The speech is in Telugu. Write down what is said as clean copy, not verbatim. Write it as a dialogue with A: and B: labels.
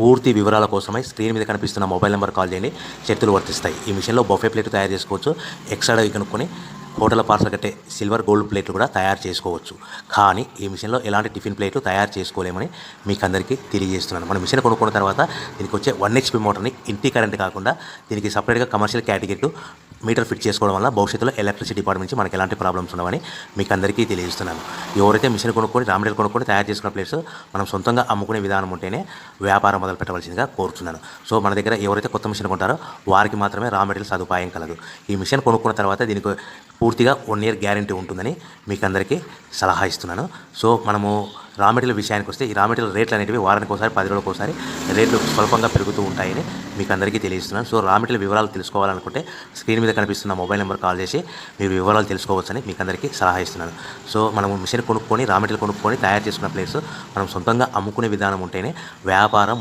A: పూర్తి వివరాల కోసమై స్క్రీన్ మీద కనిపిస్తున్న మొబైల్ నెంబర్ కాల్ చేయండి. షరతులు వర్తిస్తాయి. ఈ మిషన్లో బఫే ప్లేట్ తయారు చేసుకోవచ్చు. ఎక్స్ట్రా కనుక్కొని హోటల్ పార్సల్ కట్టే సిల్వర్ గోల్డ్ ప్లేట్లు కూడా తయారు చేసుకోవచ్చు. కానీ ఈ మిషన్లో ఎలాంటి టిఫిన్ ప్లేట్లు తయారు చేసుకోలేమని మీకు అందరికీ తెలియజేస్తున్నాను. మన మిషన్ కొనుక్కున్న తర్వాత దీనికి వచ్చే 1 HP మోటార్ని ఇంటి కరెంట్ కాకుండా దీనికి సపరేట్గా కమర్షియల్ కేటగిరీ మీటర్ ఫిట్ చేసుకోవడం వల్ల భవిష్యత్తులో ఎలక్ట్రిసిటీ డిపార్ట్మెంట్ నుంచి మనకి ఎలాంటి ప్రాబ్లమ్స్ ఉండవని మీకు అందరికీ తెలియజేస్తున్నాను. ఎవరైతే మిషన్ కొనుక్కొని రా మెటీరియల్ కొనుక్కొని తయారు చేసుకున్న ప్లేట్స్ మనం సొంతంగా అమ్ముకునే విధానం ఉంటేనే వ్యాపారం మొదలు పెట్టవలసిందిగా కోరుతున్నాను. సో మన దగ్గర ఎవరైతే కొత్త మిషన్ కొంటారో వారికి మాత్రమే రా మెటీరియల్ సదుపాయం కలదు. ఈ మిషన్ కొనుక్కున్న తర్వాత దీనికి పూర్తిగా 1 year గ్యారంటీ ఉంటుందని మీకు అందరికీ సలహా ఇస్తున్నాను. సో మనము రా మెటీరియల్ విషయానికి వస్తే ఈ రా మెటీరియల్ రేట్లు అనేవి వారానికి ఒకసారి 10 రోజులకు ఒకసారి రేట్లు స్వల్పంగా పెరుగుతూ ఉంటాయని మీకు అందరికీ తెలియజేస్తున్నాను. సో రా మెటీరియల్ వివరాలు తెలుసుకోవాలనుకుంటే స్క్రీన్ మీద కనిపిస్తున్న మొబైల్ నెంబర్ కాల్ చేసి మీరు వివరాలు తెలుసుకోవచ్చని మీకు అందరికీ సలహా ఇస్తున్నాను. సో మనము మిషన్ కొనుక్కొని రా మెటీరియల్ కొనుక్కొని తయారు చేసుకున్న ప్లేస్ మనం సొంతంగా అమ్ముకునే విధానం ఉంటేనే వ్యాపారం